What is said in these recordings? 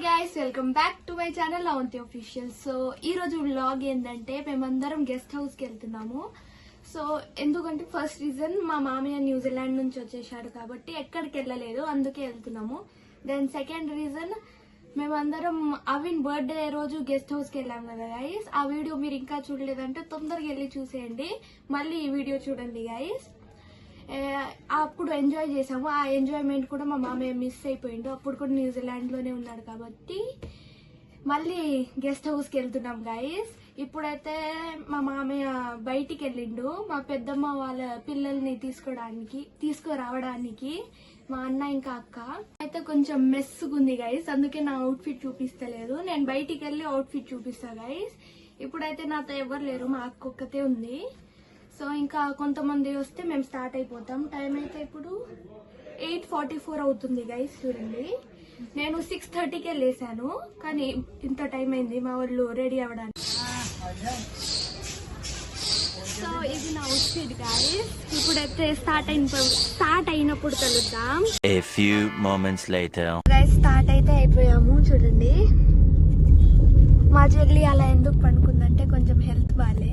Guys welcome back to my channel Avanthi official. So ఈ రోజు vlog ఏంటంటే మేమందరం గెస్ట్ హౌస్ కి వెళ్తున్నాము. సో ఎందుకంటే ఫస్ట్ రీజన్ మా మామయ్య న్యూజిలాండ్ నుంచి వచ్చేసాడు కాబట్టి ఎక్కడికి వెళ్ళలేదు, అందుకే వెళ్తున్నాము. దెన్ సెకండ్ రీజన్ మేమందరం అవిన్ బర్త్డే రోజు గెస్ట్ హౌస్ కి వెళ్ళాం కదా గైస్. ఆ వీడియో మీరు ఇంకా చూడలేదంటే తొందరగా వెళ్ళి చూసేయండి, మళ్ళీ ఈ వీడియో చూడండి గైస్. అప్పుడు ఎంజాయ్ చేసాము, ఆ ఎంజాయ్మెంట్ కూడా మా మామయ్య మిస్ అయిపోయిండు. అప్పుడు కూడా న్యూజిలాండ్ లోనే ఉన్నాడు కాబట్టి మళ్ళీ గెస్ట్ హౌస్ కి వెళ్తున్నాం గైస్. ఇప్పుడైతే మా మామయ్య బయటికి వెళ్ళిండు మా పెద్దమ్మ వాళ్ళ పిల్లల్ని తీసుకురావడానికి. మా అన్న ఇంకా అక్క అయితే కొంచెం మెస్సుగుంది గైస్, అందుకే నా అవుట్ఫిట్ చూపిస్తలేదు. నేను బయటికి వెళ్ళి అవుట్ఫిట్ చూపిస్తా గైస్. ఇప్పుడైతే నాతో ఎవరు లేరు, మా అక్క ఒక్కతే ఉంది. సో ఇంకా కొంతమంది వస్తే మేము స్టార్ట్ అయిపోతాం. టైం అయితే ఇప్పుడు 8:44 అవుతుంది గైస్. చూడండి, నేను 6:30కే లేసాను, కానీ ఇంత టైం అయింది మా వాళ్ళు రెడీ అవ్వడానికి. సో ఇది నా అవుట్ఫిట్ గైస్. ఇప్పుడైతే స్టార్ట్ అయినప్పుడు కలుద్దాం. A few moments later. Guys start అయితే అయిపోయాము. చూడండి, మా చెల్లి అలా ఎందుకు పడుకుందంటే కొంచెం హెల్త్ బాలే.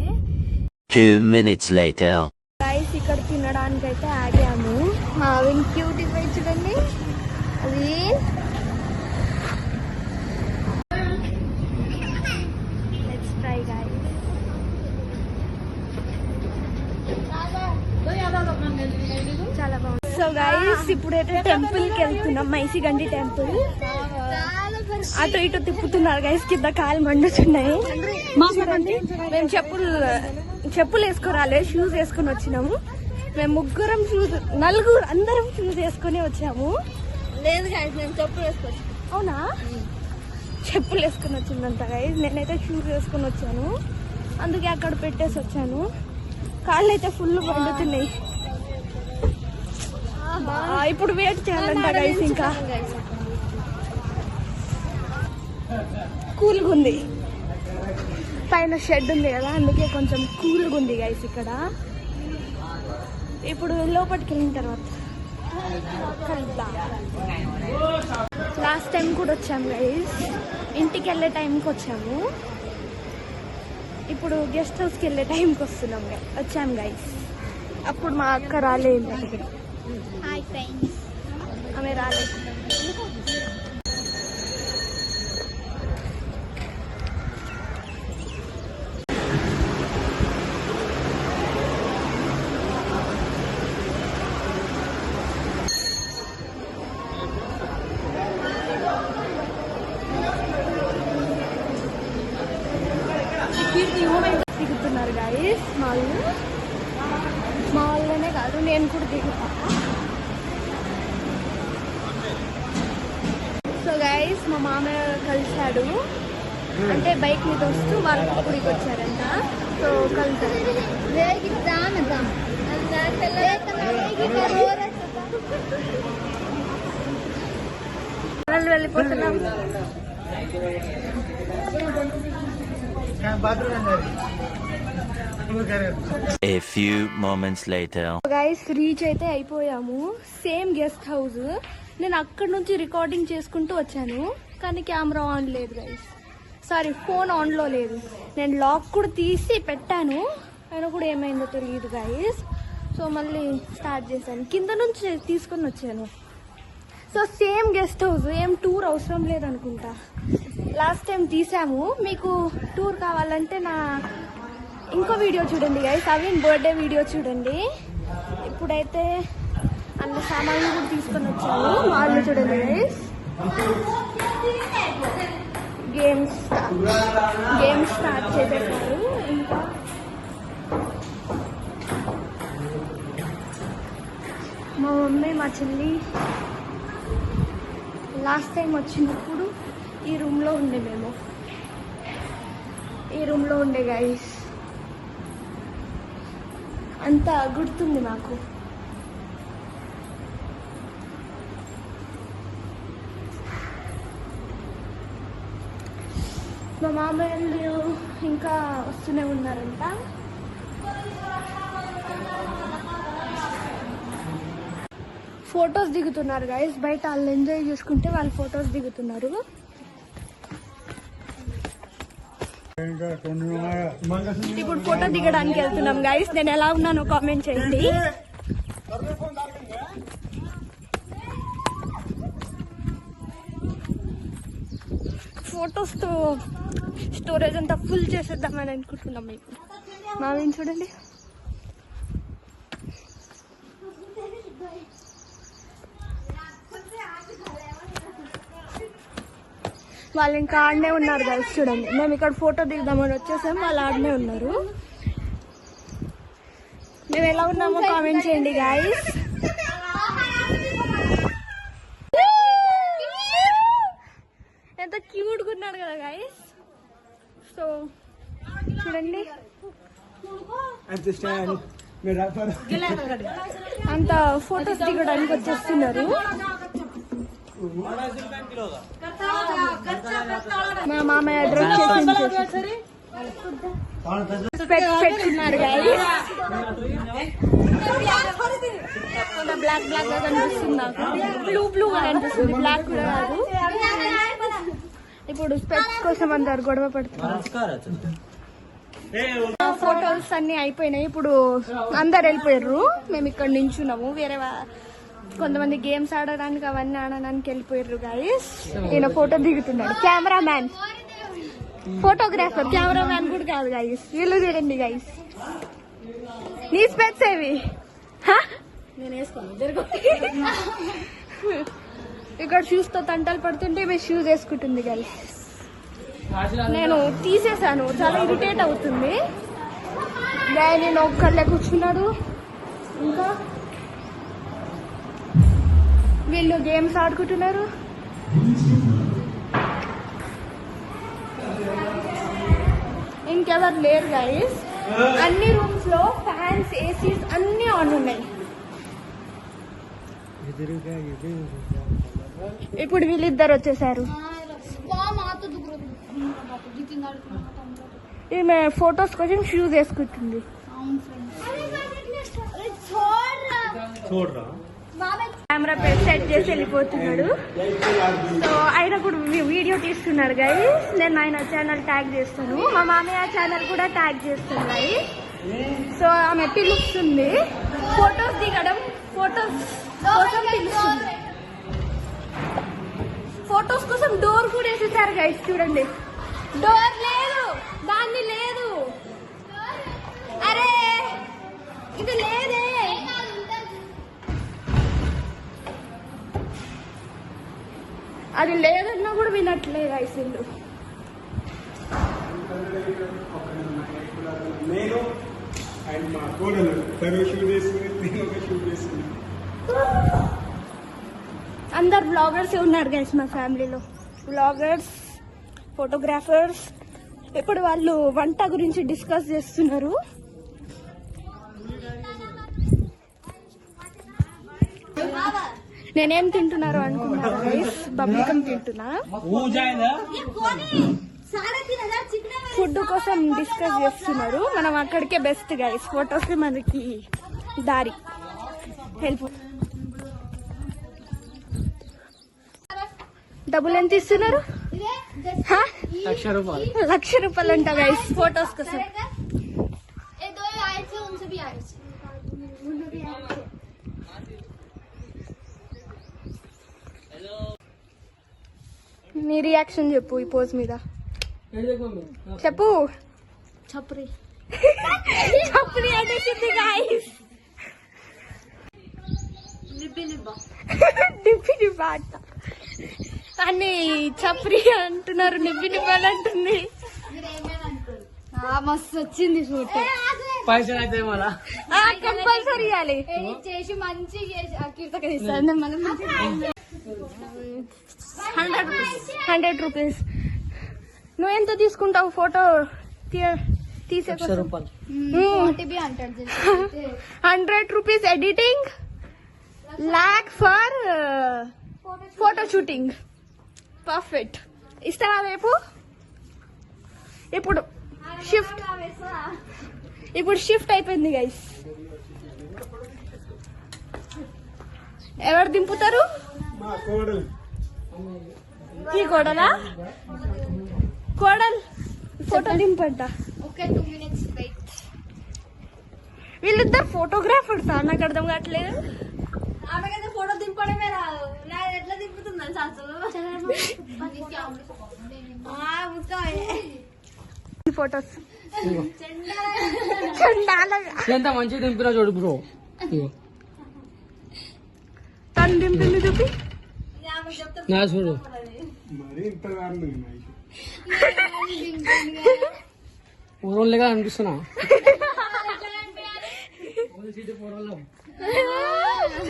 2 minutes later. గైస్ ఇక్కడ తినడానికి అయితే ఆగాము. మా విన్ క్యూట్ ఇవి చూడండి, అది లెట్స్ ట్రై గైస్. చాలా బాగుంది. సో గైస్ ఇప్పుడైతే టెంపుల్ కి వెళ్తున్నాం, మైసిగండి టెంపుల్. అటు ఇటు తిప్పుతున్నారు గైస్, కింద కాలు మండుతున్నాయి. మేము చెప్పులు వేసుకోరాలే, షూస్ వేసుకుని వచ్చినాము. మేము అందరం షూస్ వేసుకుని వచ్చాము. లేదు గైస్, మేము చెప్పులు వేసుకోవచ్చు. అవునా, చెప్పులు వేసుకుని వచ్చిందంట గైస్. నేనైతే షూస్ వేసుకుని వచ్చాను, అందుకే అక్కడ పెట్టేసి వచ్చాను. కాళ్ళు అయితే ఫుల్ మండుతున్నాయి. ఇప్పుడు వెయిట్ చేయాలంట గైస్. ఇంకా కూల్గా ఉంది, పైన షెడ్ ఉంది కదా, అందుకే కొంచెం కూల్గా ఉంది గైస్ ఇక్కడ. ఇప్పుడు లోపలికి వెళ్ళిన తర్వాత కలుద్దాం. లాస్ట్ టైం కూడా వచ్చాము గైస్, ఇంటికి వెళ్ళే టైంకి వచ్చాము. ఇప్పుడు గెస్ట్ హౌస్కి వెళ్ళే టైంకి వచ్చాము గైస్. అప్పుడు మా అక్క రాలేదు, ఆమె రాలేదు. దిగుతున్నారు గైస్ మా వాళ్ళనే కాదు, నేను కూడా దిగుతా. సో గైస్ మా మామయ్య కలిశాడు, అంటే బైక్ మీద వస్తూ వాళ్ళ గుడికి వచ్చారంట. సో కలిసారు. వెళ్ళిపోతున్నాం. A few moments later. Guys reach అయితే అయిపోయాము. Same guest house. నేను అక్కడ నుంచి రికార్డింగ్ చేసుకుంటూ వచ్చాను, కానీ కెమెరా ఆన్ లేదు గైస్. సారీ, ఫోన్ ఆన్లో లేదు. నేను లాక్ కూడా తీసి పెట్టాను, అయినా కూడా ఏమైందో తెలియదు గైస్. సో మళ్ళీ స్టార్ట్ చేశాను, కింద నుంచి తీసుకొని వచ్చాను. సో సేమ్ గెస్ట్ హౌస్, ఏం టూర్ అవసరం లేదనుకుంటా. లాస్ట్ టైం తీసాము. మీకు టూర్ కావాలంటే నా ఇంకో వీడియో చూడండి గైస్, అవిన్ బర్త్డే వీడియో చూడండి. ఇప్పుడైతే అన్న సామాన్లు కూడా తీసుకొని వచ్చాము. వాళ్ళు చూడండి గైస్, గేమ్స్ స్టార్ట్ చేసేసారు. ఇంకా మా మమ్మీ మా చెల్లి లాస్ట్ టైం వచ్చినప్పుడు ఈ రూమ్లో ఉండే, మేము ఈ రూమ్లో ఉండే గైస్. అంత గుర్తుంది నాకు. మా మామయ్యలు ఇంకా వస్తూనే ఉన్నారంట. ఫొటోస్ దిగుతున్నారు గైస్, బయట వాళ్ళు ఎంజాయ్ చేసుకుంటే వాళ్ళు ఫొటోస్ దిగుతున్నారు. ఇప్పుడు ఫోటో దిగడానికి వెళ్తున్నాం గైస్. నేను ఎలా ఉన్నానో కామెంట్ చేయండి. ఫొటోస్ తో స్టోరేజ్ అంతా ఫుల్ చేసేద్దామని అనుకుంటున్నాం. ఇప్పుడు మామేం చూడండి, వాళ్ళు ఇంకా ఆడనే ఉన్నారు గైస్. చూడండి, మేము ఇక్కడ ఫోటో దిగుదామని వచ్చేసాం, వాళ్ళు ఆడనే ఉన్నారు. మేము ఎలా ఉన్నామో కామెంట్ చేయండి గైస్. ఎంత క్యూట్గా ఉన్నాడు కదా గైస్. సో చూడండి, అంత ఫొటోస్ దిగడానికి వచ్చేస్తున్నారు. మా మామయ్య డ్రెస్ పెట్టుకున్నారు గైస్. బ్లాక్ బ్లాక్ గా కనిపిస్తుంది, నాకు బ్లూ బ్లూ గా కనిపిస్తుంది, బ్లాక్ కూడా కాదు. ఇప్పుడు స్పెట్స్ కోసం అందరు గొడవ పడుతున్నారు. ఫోటోస్ అన్ని అయిపోయినాయి, ఇప్పుడు అందరు వెళ్ళిపోయారు. మేము ఇక్కడ నించున్నాము, వేరే కొంతమంది గేమ్స్ ఆడడానికి అవన్నీ ఆడడానికి వెళ్ళిపోయారు గైస్. ఈయన ఫోటో దిగుతున్నాడు, camera man, photographer, camera man కూడా కాదు గైస్. వీళ్ళు చూడండి గైస్, నీ స్పెట్స్ ఏవి నేను వేసుకోను. ఇక్కడ షూస్ తో తంటలు పడుతుంటే మేము షూస్ వేసుకుంటుంది గైస్. నేను తీసేసాను, చాలా ఇరిటేట్ అవుతుంది. నేను ఒక్కళ్ళే కూర్చున్నాడు, ఇంకా వీళ్ళు గేమ్స్ ఆడుకుంటున్నారు. ఇంకెవరు లేరు గైస్. అన్ని రూమ్స్ లో ఫ్యాన్స్, ఏసీస్ అన్ని ఆన్ ఉన్నాయి. ఇప్పుడు వీళ్ళిద్దరు వచ్చేసారు. ఈమె ఫొటోస్ కోసం షూస్ వేసుకుంటుంది. కెమెరా సెట్ చేసి వెళ్ళిపోతున్నాడు. సో ఆయన కూడా వీడియో తీస్తున్నారు గైస్. నేను ఆయన ఛానల్ ట్యాగ్ చేస్తాను, మా మామయ్య ఛానల్ కూడా ట్యాగ్ చేస్తాను గైస్. సో ఆమె పిలుస్తుంది, ఫొటోస్ దిగడం, ఫొటోస్ కోసం పిలుస్తుంది. ఫొటోస్ కోసం డోర్ కూడా వేసేసారు గైస్. చూడండి, డోర్ లేదు, దాన్ని లేదు, అరే ఇది లేదే. అది లేదన్నా కూడా వినట్లేదు గైస్ వీళ్ళు. అందరు బ్లాగర్స్ ఉన్నారు గైస్ మా ఫ్యామిలీలో. Bloggers, photographers. ఇప్పుడు వాళ్ళు వంట గురించి డిస్కస్ చేస్తున్నారు. నేనేం తింటున్నారు అనుకున్నాను గైస్, బబ్లికం తింటున్నా. ఫుడ్ కోసం డిస్కస్ చేస్తున్నారు. మనం అక్కడికే బెస్ట్ గైస్, ఫొటోస్ మనకి దారి హెల్ప్. డబ్బులు ఎంత ఇస్తున్నారు? 1,00,000 రూపాయలు అంట గైస్ ఫొటోస్ కోసం. నీ రియాక్షన్ చెప్పు ఈ పోజ్ మీద, చెప్పు. చప్రి చప్రి అనేసింది గైస్. నిబ్బి నిబ్బా అంట అని చప్రి అంటున్నారు, నిబ్బి నిబ్బాలు అంటుంది. మస్తు వచ్చింది ఫోటో. పైసలు అయితే కంపల్సరీ ఇవ్వాలి, చేసి మంచిగా 100 రూపీస్. నువ్వు ఎంత తీసుకుంటావు ఫోటో తీసే? 100 rupees editing, lakh for photo shooting. Perfect. ఇస్తావా రేపు? ఇప్పుడు షిఫ్ట్ అయిపోయింది గైస్. ఎవరు దింపుతారు? ఈ కోడలా? కోడల్ ఫోటో దింపంట. Okay 2 minutes wait. వీళ్ళిద్దరు ఫోటోగ్రాఫర్ సార్, నాకు అర్థం కావట్లేదు. ఆమెకైతే ఫోటో దింపడమే రాదు, నా ఎట్లా దింపుతుందని ఫోటోస్ ఎంత మంచిగా దింపినా చూడు బ్రో. తను దింపింది చూపి. నా చూడు పూర్వంలేగా అనిపిస్తున్నా.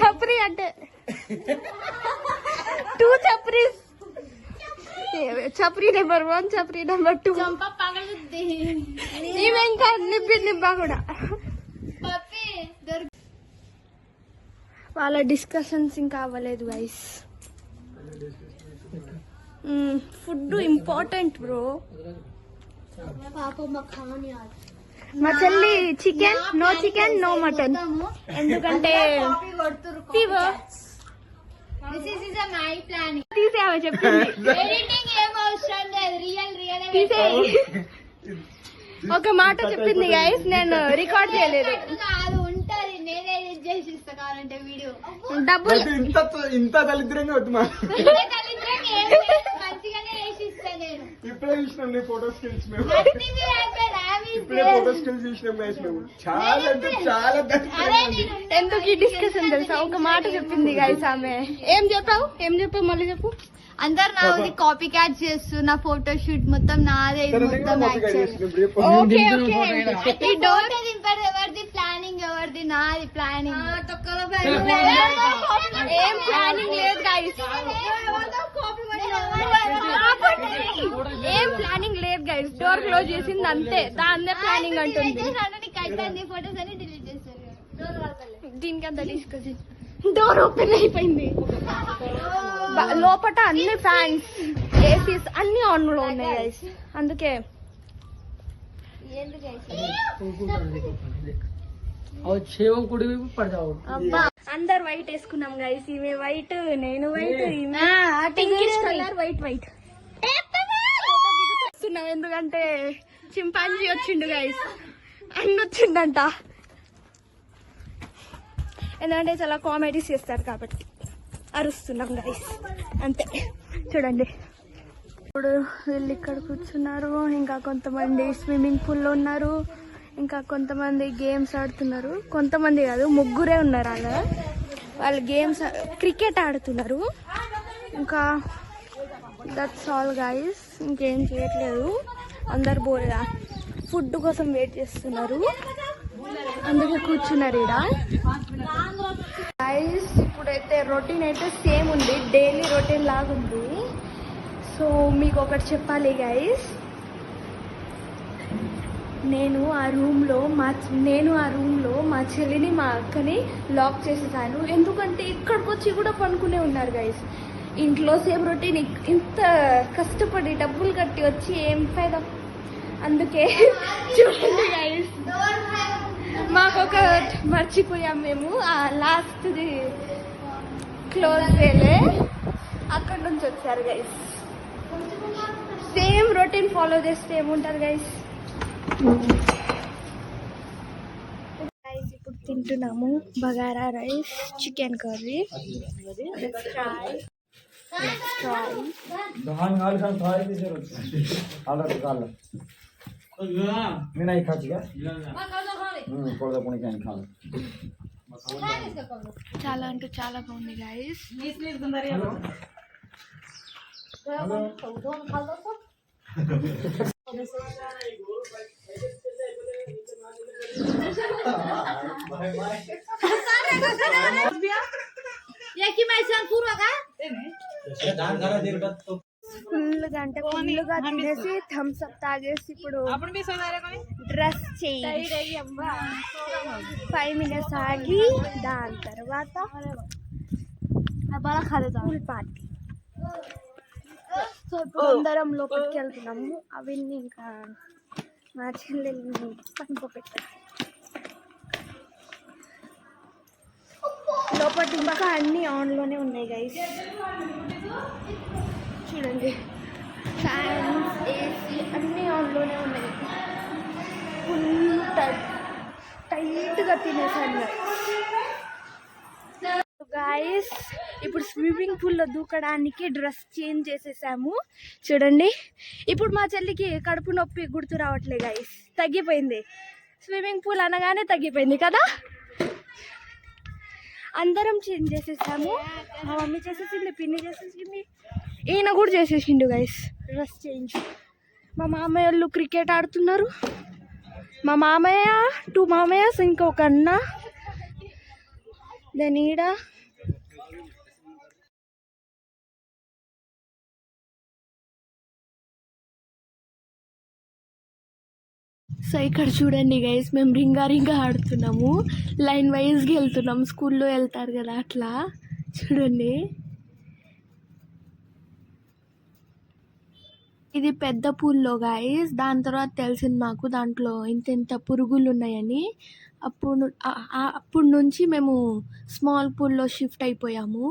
చప్రి అంటే 2 చప్రీస్. చప్రి నెంబర్ 1, చప్రి నెంబర్ 2. ఈమె ఇంకా నిబ్బా కూడా. వాళ్ళ డిస్కషన్స్ ఇంకా అవ్వలేదు గైస్. Food important bro. మా చెల్లి chicken, no chicken no mutton, ఎందుకంటే ఫీవర్. తీసేవా చెప్పింది. తీసేయి. ఒక మాట చెప్పింది గైస్, నేను రికార్డ్ చేయలేదు. డబ్బులు ఇంత దళిద్రంగా వద్దు మా ఇప్పుడే చూసినాం నీ ఫోటో స్కిల్స్. మేము ఇప్పుడే ఫోటో స్కిల్స్ చూసినాం గైస్. మేము చాలా అంటే చాలా ఎందుకు ఈ డిస్కషన్ తెలుసా? ఒక మాట చెప్పింది గైస్ ఆమె. ఏం చెప్పావు మళ్ళీ చెప్పు. అందరు నాది కాపీ క్యాచ్ చేస్తూ నా ఫోటో షూట్ మొత్తం నాదే, ఇది మొత్తం ఓకే ఓకే. ఈ డోర్ దింపారు. ఎవరిది ప్లానింగ్, ఎవరిది నాది ప్లానింగ్. ఏం ప్లానింగ్ లేదు గైస్, ఏం ప్లానింగ్ లేదు గైస్. డోర్ క్లోజ్ చేసింది అంతే, దాన్నే ప్లానింగ్ అంటుంది. ఫోటోస్ అన్ని డిలీట్ చేస్తారు. దీనికి అంత డిస్కషన్. డోర్ ఓపెన్ అయిపోయింది. లోపల అన్ని ఫ్యాన్స్, ఏసీస్ అన్ని ఆన్ లో ఉన్నాయి గైస్. అందుకే క్షేమం కుడి పడతావు. అందరు వైట్ వేసుకున్నాం గైస్. ఈమె వైట్, నేను వైట్, పింకిష్ కలర్, వైట్. వస్తున్నాం ఎందుకంటే చింపాంజీ వచ్చిండు గైస్. అన్ని వచ్చిండంట, ఎందుకంటే చాలా కామెడీస్ చేస్తారు కాబట్టి అరుస్తున్నాం గైస్ అంతే. చూడండి ఇప్పుడు వీళ్ళు ఇక్కడ కూర్చున్నారు, ఇంకా కొంతమంది స్విమ్మింగ్ పూల్ లో ఉన్నారు, ఇంకా కొంతమంది గేమ్స్ ఆడుతున్నారు. కొంతమంది కాదు, ముగ్గురే ఉన్నారు అలా. వాళ్ళు గేమ్స్ క్రికెట్ ఆడుతున్నారు. ఇంకా దట్స్ ఆల్ గైస్, ఇంకేం చేయట్లేదు. అందరు ఫుడ్ కోసం వెయిట్ చేస్తున్నారు, అందుకే కూర్చున్నారు ఇక్కడ గైస్. ఇప్పుడైతే రొటీన్ అయితే సేమ్ ఉంది, డైలీ రొటీన్ లాగా ఉంది. సో మీకు ఒకటి చెప్పాలి గైస్, నేను ఆ రూమ్లో మా చెల్లిని మా అక్కని లాక్ చేసేసాను. ఎందుకంటే ఇక్కడికి వచ్చి కూడా పనుకునే ఉన్నారు గైస్. ఇంట్లో సేమ్ రొటీన్, ఇంత కష్టపడి డబ్బులు కట్టి వచ్చి ఏం ఫైదా. అందుకే చూడండి గైస్, మాకొక మర్చిపోయాం మేము. ఆ లాస్ట్ది క్లోజ్ వేలే, అక్కడ నుంచి వచ్చారు గైస్. సేమ్ రొటీన్ ఫాలో చేస్తే ఏముంటారు గైస్. ఇప్పుడు తింటున్నాము బగారా రైస్, చికెన్ కర్రీ. చాలా అంటే చాలా బాగుంది గైస్. ఫుల్గా తినేసి థమ్స్ అప్ తాగేసి ఇప్పుడు డ్రెస్ చేంజ్ 5 minutes ఆగి దాని తర్వాత ఫుల్ పార్టీ. సో ఇప్పుడు అందరం లోపలికి వెళ్తున్నాము. అవన్నీ ఇంకా మా చెల్లెల్ని పనుకోబెట్టారు. లోపల ఇంకా అన్ని ఆన్లోనే ఉన్నాయి గైస్. చూడండి, ఫ్యాన్స్, ఏసీ అన్నీ ఆన్లోనే ఉన్నాయి. గా తినేసాను గాయస్. ఇప్పుడు స్విమ్మింగ్ పూల్లో దూకడానికి డ్రెస్ చేంజ్ చేసేసాము చూడండి. ఇప్పుడు మా చెల్లికి కడుపు నొప్పి గుర్తు రావట్లే గాయస్, తగ్గిపోయింది. స్విమ్మింగ్ పూల్ అనగానే తగ్గిపోయింది కదా. అందరం చేంజ్ చేసేసాము. మా మమ్మీ చేసేసింది, పిన్ని చేసేసింది, ఈయన కూడా చేసేసిండు గైస్ డ్రెస్ చేంజ్. మా మామయ్య వాళ్ళు క్రికెట్ ఆడుతున్నారు. మా మామయ్య 2 మామయ్యస్ ఇంకొక అన్న. దెన్ ఈడ సో ఇక్కడ చూడండి గైస్, మేము రింగా ఆడుతున్నాము. లైన్ వైజ్గా వెళ్తున్నాం, స్కూల్లో వెళ్తారు కదా అట్లా. చూడండి, ఇది పెద్ద పూల్లో గైస్. దాని తర్వాత తెలిసింది మాకు దాంట్లో ఇంత పురుగులు ఉన్నాయని. అప్పుడు నుంచి మేము స్మాల్ పూల్లో షిఫ్ట్ అయిపోయాము.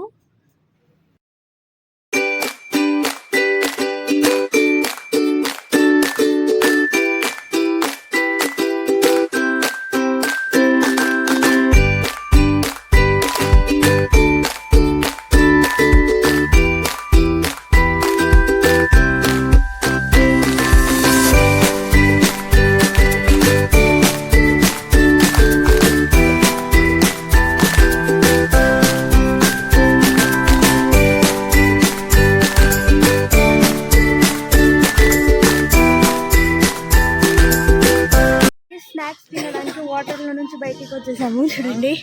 స్నాక్స్ తినడానికి వాటర్లో నుంచి బయటికి వచ్చేసాము. చూడండి,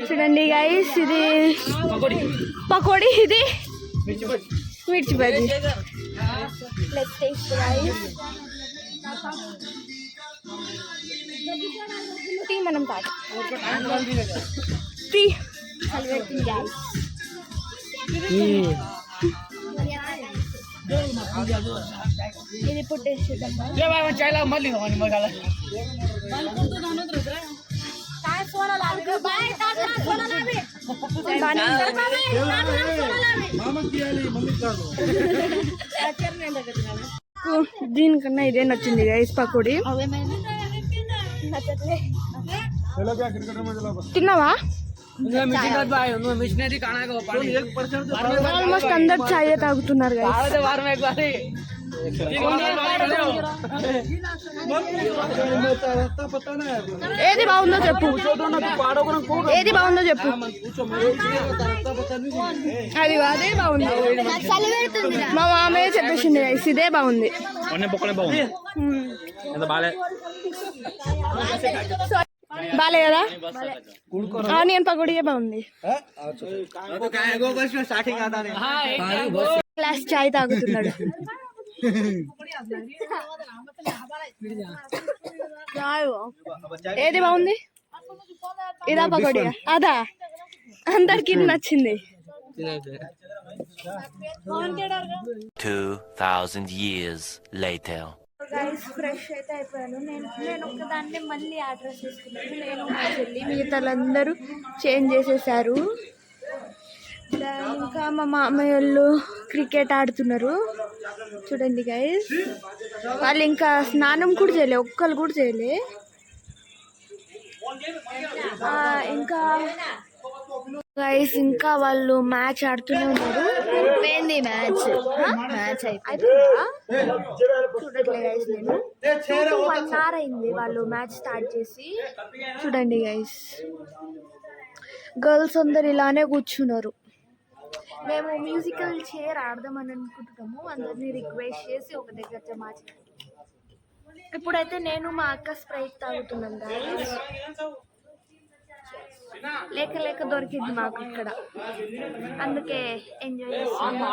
చూడండి గైస్, ఇది పకోడీ, ఇది mirchi bajji. Let's taste guys. Tea మనం తాగు, టీ హల్వెట్టింగ్ గైస్. ఇది ఇప్పుడు టేస్ట్ చేద్దాం. దీనికన్నా ఇదే నచ్చింది గైస్ పకోడీ. తిన్నావా? ఆల్మోస్ట్ అందరు చాయ్ తాగుతున్నారు గైస్. ఏది బాగుందో చెప్పు, ఏది బాగుందో చెప్పు. అది అదే బాగుంది. మా మామయ్య చెప్పేసింది గైస్, ఇదే బాగుంది. బాలే కదా, ఆనియన్ పకోడీయే బాగుంది. గ్లాస్ చాయ్ తాగుతున్నాడు. ఏది బాగుంది? ఇదా పకోడీ? అదా అందరికి నచ్చింది. 2000 years later. గైస్, ఫ్రెష్ అయితే అయిపోయాను. నేను ఒక్కదాన్ని మళ్ళీ అడ్రస్ చేసుకున్నాను. నేను మా చెల్లి, మిగతాలందరూ చేంజ్ చేసేసారు. ఇంకా మా మామయ్య వాళ్ళు క్రికెట్ ఆడుతున్నారు. చూడండి గైస్, వాళ్ళు ఇంకా స్నానం కూడా చేయలే, ఒక్కరు కూడా చేయలే. ఇంకా గైస్, ఇంకా వాళ్ళు మ్యాచ్ ఆడుతూనే ఉన్నారు. అయిపోయింది మ్యాచ్ అయిపోయింది. చూడట్లే గైస్, నేను 1 hour అయింది వాళ్ళు మ్యాచ్ స్టార్ట్ చేసి. చూడండి గైస్, గర్ల్స్ అందరు ఇలానే కూర్చున్నారు. మేము మ్యూజికల్ చైర్ ఆడదామని అనుకుంటున్నాము. అందరినీ రిక్వెస్ట్ చేసి ఒక దగ్గర జమ చేయాలి. ఇప్పుడైతే నేను మా అక్క స్ప్రైట్ తాగుతున్నాం గైస్. లేక దొరికింది మాకు ఇక్కడ, అందుకే ఎంజాయ్ చేస్తున్నాం.